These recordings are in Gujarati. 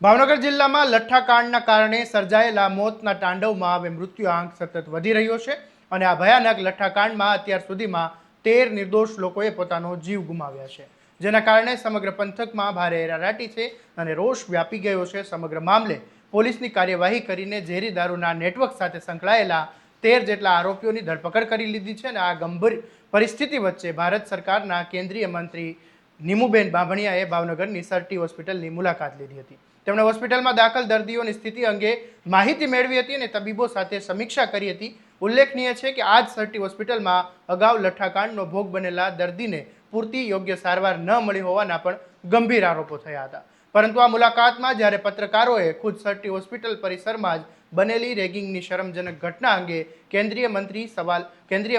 ભાવનગર જિલ્લામાં લઠ્ઠાકાંડના કારણે સર્જાયેલા મોતના તાંડવમાં હવે મૃત્યુઆંક સતત વધી રહ્યો છે અને આ ભયાનક લઠ્ઠાકાંડમાં અત્યાર સુધીમાં 13 નિર્દોષ લોકોએ પોતાનો જીવ ગુમાવ્યા છે, જેના કારણે સમગ્ર પંથકમાં ભારે રારાટી છે અને રોષ વ્યાપી ગયો છે। સમગ્ર મામલે પોલીસની કાર્યવાહી કરીને ઝેરી દારૂના નેટવર્ક સાથે સંકળાયેલા 13 જેટલા આરોપીઓની ધરપકડ કરી લીધી છે અને આ ગંભીર પરિસ્થિતિ વચ્ચે ભારત સરકારના કેન્દ્રીય મંત્રી નીમુબેન બાંભણિયાએ ભાવનગરની સરટી હોસ્પિટલની મુલાકાત લીધી હતી। તેમણે હોસ્પિટલમાં દાખલ દર્દીઓની સ્થિતિ અંગે માહિતી મેળવી હતી અને તબીબો સાથે સમીક્ષા કરી હતી। ઉલ્લેખનીય છે કે આજ સરટી હોસ્પિટલમાં અગાઉ લઠ્ઠાકાંડનો ભોગ બનેલા દર્દીને પૂરતી યોગ્ય સારવાર ન મળી હોવાના પણ ગંભીર આરોપો થયા હતા, પરંતુ આ મુલાકાતમાં જ્યારે પત્રકારોએ ખુદ સરટી હોસ્પિટલ પરિસરમાં જ બનેલી રેગિંગની શરમજનક ઘટના અંગે કેન્દ્રીય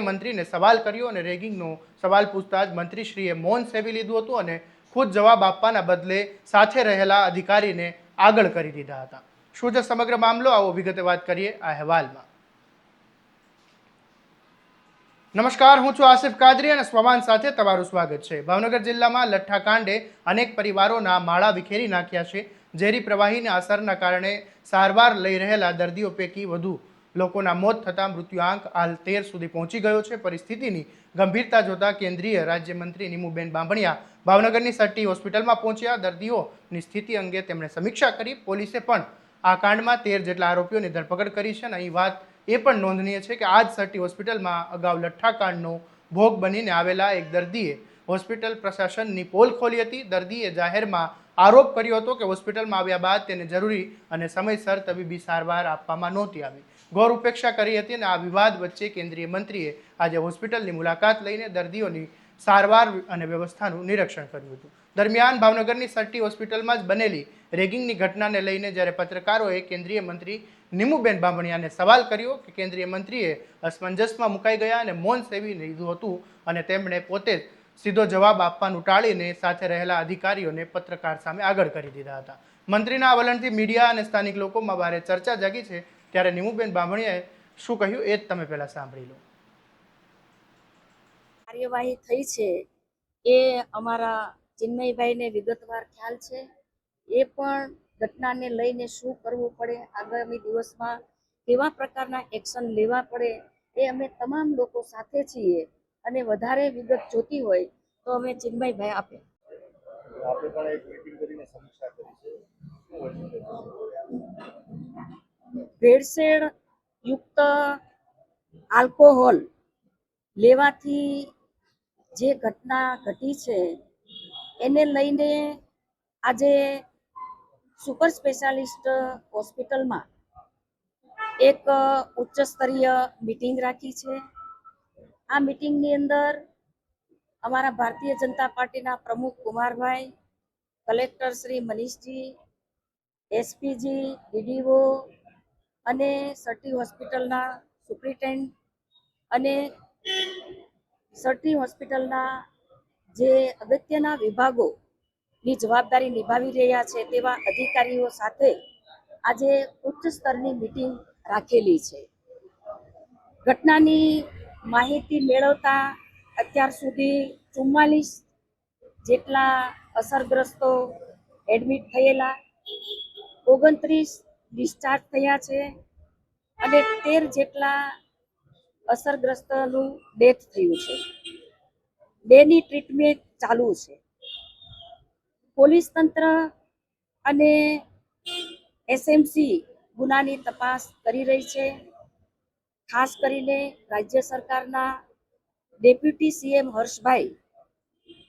મંત્રીને સવાલ કર્યો અને રેગિંગનો સવાલ પૂછતા જ મંત્રીશ્રીએ મૌન સેવી લીધું હતું અને ખુદ જવાબ આપવાના બદલે સાથે રહેલા અધિકારીને આગળ કરી દીધા હતા। શું છે સમગ્ર મામલો, આવો વિગતે વાત કરીએ આ અહેવાલમાં। નમસ્કાર, હું છું આસિફ કાદરી અને સ્વમાન સાથે તમારું સ્વાગત છે। ભાવનગર જિલ્લામાં લઠ્ઠાકાંડે અનેક પરિવારોના માળા વિખેરી નાખ્યા છે। ઝેરી પ્રવાહીના અસરના કારણે સારવાર લઈ રહેલા દર્દીઓ પૈકી વધુ લોકોના મોત થતાં મૃત્યુઆંક હાલ 13 સુધી પહોંચી ગયો છે। પરિસ્થિતિની ગંભીરતા જોતા કેન્દ્રીય રાજ્યમંત્રી નીમુબેન બાંભણિયા ભાવનગરની સરટી હોસ્પિટલમાં પહોંચ્યા। દર્દીઓની સ્થિતિ અંગે તેમણે સમીક્ષા કરી। પોલીસે પણ આ કાંડમાં 13 જેટલા આરોપીઓની ધરપકડ કરી છે અને અહીં વાત એ પણ નોંધનીય છે કે આજ સરટી હોસ્પિટલમાં અગાઉ લઠ્ઠાકાંડનો ભોગ બનીને આવેલા એક દર્દીએ હોસ્પિટલ પ્રશાસનની પોલ ખોલી હતી। દર્દીએ જાહેરમાં આરોપ કર્યો હતો કે હોસ્પિટલમાં આવ્યા બાદ તેને જરૂરી અને સમયસર તબીબી સારવાર આપવામાં નહોતી આવી, ઘોર ઉપેક્ષા કરી હતી અને આ વિવાદ વચ્ચે કેન્દ્રીય મંત્રીએ આજે હોસ્પિટલની મુલાકાત લઈને દર્દીઓની સારવાર અને વ્યવસ્થાનું નિરીક્ષણ કર્યું હતું। દરમિયાન ભાવનગરની સરટી હોસ્પિટલમાં જ બનેલી રેગિંગની ઘટનાને લઈને જ્યારે પત્રકારોએ કેન્દ્રીય મંત્રી નીમુબેન બાંભણિયાને સવાલ કર્યો કે કેન્દ્રીય મંત્રીએ અસમંજસમાં મુકાઈ ગયા અને મૌન સેવી લીધું હતું અને તેમણે પોતે સીધો જવાબ આપવાનું ટાળીને સાથે રહેલા અધિકારીઓને પત્રકાર સામે આગળ કરી દીધા હતા। મંત્રીના આ વલણથી મીડિયા અને સ્થાનિક લોકોમાં ભારે ચર્ચા જાગી છે। ત્યારે નીમુબેન બાંભણિયાએ શું કહ્યું એ જ તમે પહેલા સાંભળી લો। કાર્યવાહી થઈ છે એ અમારા ચિન્મયભાઈને વિગતવાર ખ્યાલ છે। એ પણ ઘટનાને લઈને શું કરવું પડે, આગામી દિવસમાં કેવા પ્રકારના એક્શન લેવા પડે એ અમે તમામ લોકો સાથે છીએ અને વધારે વિગત જોતી હોય તો અમે ચિન્મયભાઈ આપે। આપણે પણ એક મીટિંગ કરીને સમીક્ષા કરી છે। ભેળસેળ યુક્ત આલ્કોહોલ લેવાથી જે ઘટના ઘટી છે એને લઈને આજે સુપર સ્પેશિયાલિસ્ટ હોસ્પિટલમાં એક ઉચ્ચ સ્તરીય મીટિંગ રાખી છે। આ મીટિંગની અંદર અમારા ભારતીય જનતા પાર્ટીના પ્રમુખ કુમારભાઈ, collector Shri Manishji, SPG, DDO અને સરટી હોસ્પિટલના સુપ્રિન્ટેન્ડન્ટ અને સરટી હોસ્પિટલના જે અગત્યના વિભાગોની જવાબદારી નિભાવી રહ્યા છે તેવા અધિકારીઓ સાથે આજે ઉચ્ચ સ્તરની મીટિંગ રાખેલી છે। ઘટનાની માહિતી મેળવતા અત્યાર સુધી 44 જેટલા અસરગ્રસ્તો એડમિટ થયેલા, 29 ડિસ્ચાર્જ થયા છે અને 13 જેટલા અસરગ્રસ્તનું ડેથ થયું છે। બેની ટ્રીટમેન્ટ ચાલુ છે। પોલીસ તંત્ર અને એસએમસી ગુનાની તપાસ કરી રહી છે। ખાસ કરીને રાજ્ય સરકારના ડેપ્યુટી સીએમ હર્ષભાઈ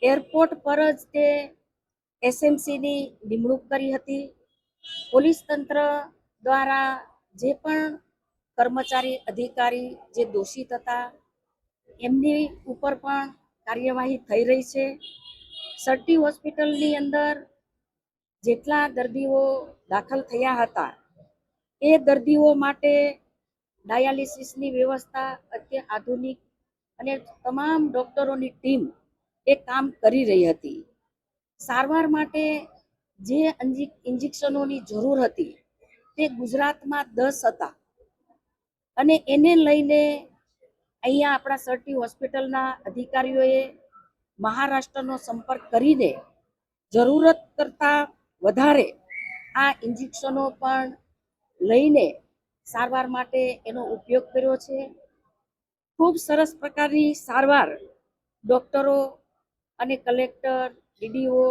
એરપોર્ટ પર જ તે એસએમસીની નિમણૂક કરી હતી। પોલીસ તંત્ર દ્વારા જે પણ કર્મચારી અધિકારી જે દોષિત હતા એમની ઉપર પણ કાર્યવાહી થઈ રહી છે। સરટી હોસ્પિટલની અંદર જેટલા દર્દીઓ દાખલ થયા હતા એ દર્દીઓ માટે ડાયાલિસિસની વ્યવસ્થા અત્યાધુનિક અને તમામ ડોક્ટરોની ટીમ એ કામ કરી રહી હતી। સારવાર માટે જે ઇન્જેક્શનોની જરૂર હતી તે ગુજરાતમાં 10 હતા અને એને લઈને અહીંયા આપણા સરટી હોસ્પિટલના અધિકારીઓએ મહારાષ્ટ્રનો સંપર્ક કરીને જરૂરત કરતાં વધારે આ ઇન્જેક્શનો પણ લઈને સારવાર માટે એનો ઉપયોગ કર્યો છે. ખૂબ સરસ પ્રકારની સારવાર ડૉક્ટરો અને કલેક્ટર, ડીડીઓ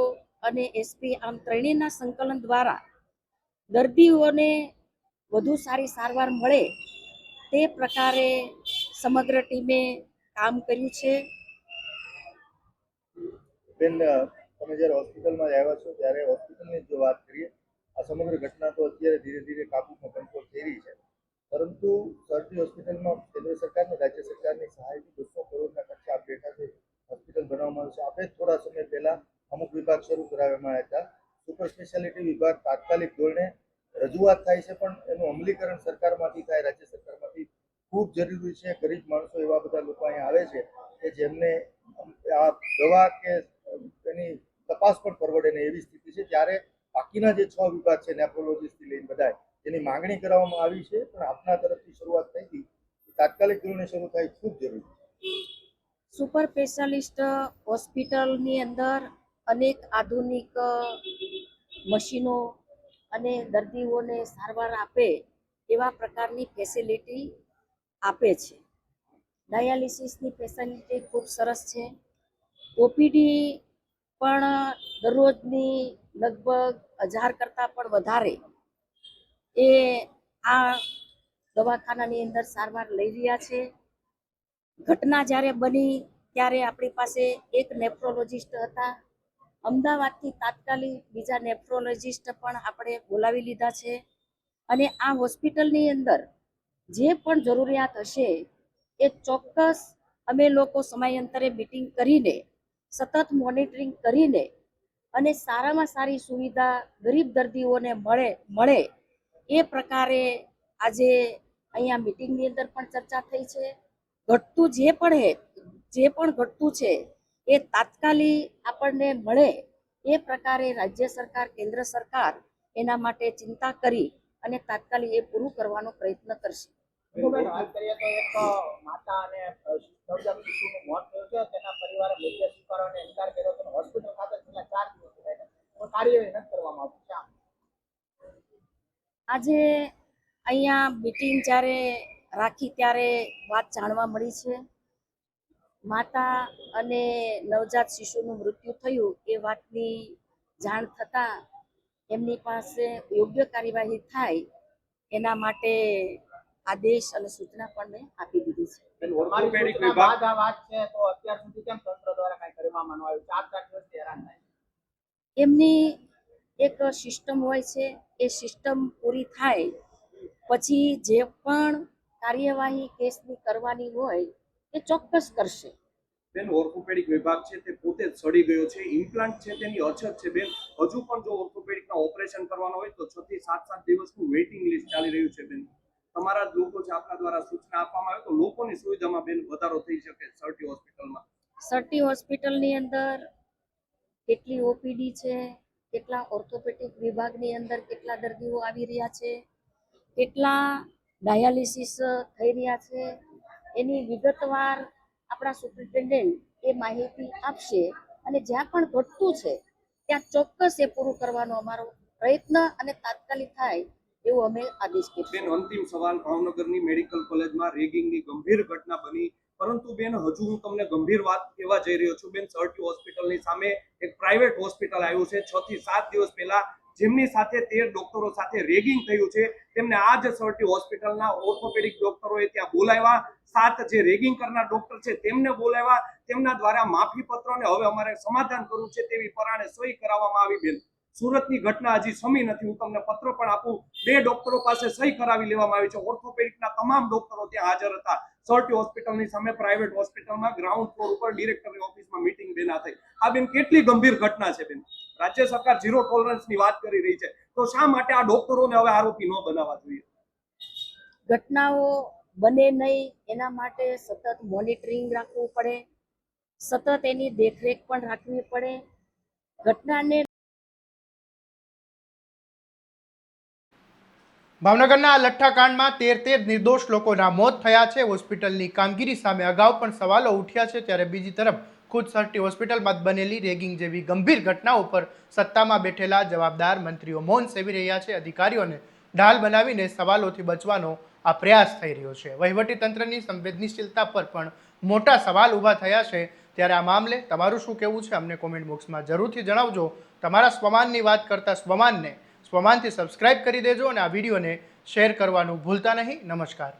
અને એસપી આમ ત્રણેયના સંકલન દ્વારા દર્દીઓને વધુ સારી સારવાર મળે તે પ્રકારે સમગ્ર ટીમે કામ કર્યું છે. બેન, તમે જ્યારે હોસ્પિટલમાં આવ્યા છો ત્યારે હોસ્પિટલની જો વાત કરીએ, આ સમગ્ર ઘટના તો અત્યારે ધીરે ધીરે કાબૂમાં કંટ્રોલ થઈ રહી છે, પરંતુ સરટી હોસ્પિટલમાં કેન્દ્ર સરકાર અને રાજ્ય સરકારની સહાયથી 200 કરોડના ખર્ચે આ પેટાથી હોસ્પિટલ બનાવવામાં આવશે. આપણે થોડા સમય પહેલા અમુક વિભાગ શરૂ કરાવવામાં આવ્યા હતા. સુપર સ્પેશિયાલિટી વિભાગ તાત્કાલિક ધોરણે રજૂઆત થાય છે, પણ એનું અમલીકરણ સરકારમાંથી થાય, રાજ્ય સરકારમાંથી ખૂબ જરૂરી છે. ગરીબ માણસો એવા બધા લોકો અહીંયા આવે છે કે જેમને આ દવા કે એની તપાસ પણ પરવડે નહીં એવી સ્થિતિ છે. ત્યારે બાકીના જે 6 વિભાગ છે, નેફ્રોલોજીસ્ટથી લઈને બધા, એની માંગણી કરવામાં આવી છે, પણ આપના તરફથી શરૂઆત થઈ હતી, તાત્કાલિક ધોરણે શરૂ થાય ખૂબ જરૂરી છે. સુપર સ્પેશિયાલિસ્ટ હોસ્પિટલની અંદર અનેક આધુનિક મશીનો અને દર્દીઓને સારવાર આપે એવા પ્રકારની ફેસિલિટી આપે છે. ડાયાલિસિસની ફેસિલિટી ખૂબ સરસ છે. ઓપીડી પણ દરરોજની લગભગ 1000 કરતાં પણ વધારે એ આ દવાખાનાની અંદર સારવાર લઈ રહ્યા છે. ઘટના જ્યારે બની ત્યારે આપણી પાસે એક નેફ્રોલોજીસ્ટ હતા. અમદાવાદથી તાત્કાલિક બીજા નેફ્રોલોજીસ્ટ પણ આપણે બોલાવી લીધા છે અને આ હોસ્પિટલની અંદર જે પણ જરૂરિયાત હશે એ ચોક્કસ અમે લોકો સમયાંતરે મીટિંગ કરીને સતત મોનિટરિંગ કરીને અને સારામાં સારી સુવિધા ગરીબ દર્દીઓને મળે એ પ્રકારે આજે અહીંયા મીટિંગની અંદર પણ ચર્ચા થઈ છે. ઘટતું જે પણ ઘટતું છે એ તાત્કાલિક આપણને મળે એ પ્રકારે રાજ્ય સરકાર, કેન્દ્ર સરકાર એના માટે ચિંતા કરી અને તાત્કાલિક એ પૂરું કરવાનો પ્રયત્ન કરશે. વાત કરીએ તો એક માતા અને નવજાત શિશુનું મોત થયું છે. તેના પરિવારે મૃત્યુ સ્વીકારવાનો ઇનકાર કર્યો છે. હોસ્પિટલ ખાતે છેલ્લા 4 દિવસથી કોઈ કાર્યવાહી નથી કરવામાં આવતી. શા? આજે અહીંયા મીટિંગ જ્યારે રાખી ત્યારે વાત જાણવા મળી છે. માતા અને નવજાત શિશુનું મૃત્યુ થયું એ વાતની જાણ થતાં એમની પાસે યોગ્ય કાર્યવાહી થાય એના માટે આદેશ અને સૂચના પણ મેં આપી દીધી છે. તમારી સૂચના બાદ આ વાત છે તો અત્યાર સુધી કેમ તંત્ર દ્વારા કઈ કરવામાં ન આવ્યું? 4 દિવસથી હેરાન થાય. એમની એક સિસ્ટમ હોય છે, એ સિસ્ટમ પૂરી થાય પછી જે પણ કાર્યવાહી કેસની કરવાની હોય એ ચોક્કસ કરશે. બેન, ઓર્થોપેડિક વિભાગ છે તે પોતે જ સડી ગયો છે. ઇમ્પ્લાન્ટ છે તેની અછત છે બેન. હજુ પણ જો ઓર્થોપેડિકના ઓપરેશન કરવાનો હોય તો 6 થી 7 દિવસનું વેઇટિંગ લિસ્ટ ચાલી રહ્યું છે બેન. તમારા જ લોકો છે, આપના દ્વારા સૂચના આપવામાં આવે તો લોકોની સુવિધામાં બેન વધારો થઈ શકે. સરટી હોસ્પિટલમાં સરટી હોસ્પિટલની અંદર કેટલી ઓપીડી છે, કેટલા ઓર્થોપેડિક વિભાગની અંદર કેટલા દર્દીઓ આવી રહ્યા છે, કેટલા ડાયાલિસિસ થઈ રહ્યા છે, એની વિગતવાર આપણા સુપ્રિન્ટેન્ડન્ટ એ માહિતી આપશે અને જ્યાં પણ ઘટતું છે ત્યાં ચોક્કસ એ પૂરું કરવાનો અમારો પ્રયત્ન અને તાત્કાલિક થાય એવું અમે આદેશ બેન, કરીશું. અંતિમ સવાલ. ભાવનગરની મેડિકલ કોલેજમાં રેગિંગની ગંભીર ઘટના બની, પરંતુ બેન હજુ હું તમને ગંભીર વાત કહેવા જઈ રહ્યો છું બેન. સરટી હોસ્પિટલની સામે એક પ્રાઇવેટ હોસ્પિટલ આવ્યું છે. 6 થી 7 દિવસ પહેલા જેમની સાથે 13 ડોક્ટરો સાથે રેગિંગ થયું છે તેમને આ જ સરટી હોસ્પિટલના ઓર્થોપેડિક ડોક્ટરોએ ત્યાં બોલાવ્યા. 7 જે રેગિંગ કરનાર ડોક્ટર છે તેમને બોલાવ્યા. તેમના દ્વારા માફી પત્રોને હવે અમારે સમાધાન કરવું છે તેવી પરાણે સહી કરાવવામાં આવી બેન. સુરતની ઘટના હજી સમી નથી. હું તમને પત્ર પણ આપું. 2 ડોક્ટરો પાસે સહી કરાવી લેવામાં આવી છે. ઓર્થોપેડિકના તમામ ડોક્ટરો ત્યાં હાજર હતા. સરટી હોસ્પિટલની સામે પ્રાઇવેટ હોસ્પિટલમાં ગ્રાઉન્ડ ફ્લોર ઉપર ડિરેક્ટરની ઓફિસમાં મીટિંગ બેન આ થઈ. આ બેન કેટલી ગંભીર ઘટના છે બેન. રાજ્ય સરકાર ઝીરો ટોલરન્સની વાત કરી રહી છે, તો શા માટે આ ડોક્ટરોને હવે આરોપી ન બનાવવા જોઈએ? ઘટનાઓ બને નહીં એના માટે સતત મોનિટરિંગ રાખવું પડે, સતત એની દેખરેખ પણ રાખવી પડે. ઘટનાને ભાવનગરના આ લઠ્ઠાકાંડમાં 13 નિર્દોષ લોકોના મોત થયા છે. હોસ્પિટલની કામગીરી સામે અગાઉ પણ સવાલો ઉઠ્યા છે, ત્યારે બીજી તરફ ખુદ સર્ટી હોસ્પિટલમાં બનેલી રેગિંગ જેવી ગંભીર ઘટનાઓ પર સત્તામાં બેઠેલા જવાબદાર મંત્રીઓ મૌન સેવી રહ્યા છે. અધિકારીઓને ઢાલ બનાવીને સવાલોથી બચવાનો આ પ્રયાસ થઈ રહ્યો છે. વહીવટી તંત્રની સંવેદનશીલતા પર પણ મોટા સવાલ ઊભા થયા છે. ત્યારે આ મામલે તમારું શું કહેવું છે અમને કોમેન્ટ બોક્સમાં જરૂરથી જણાવજો. તમારા સ્વમાનની વાત કરતા સ્વમાનથી સબસ્ક્રાઇબ કરી દેજો અને આ વિડીયોને શેર કરવાનું ભૂલતા નહીં. નમસ્કાર.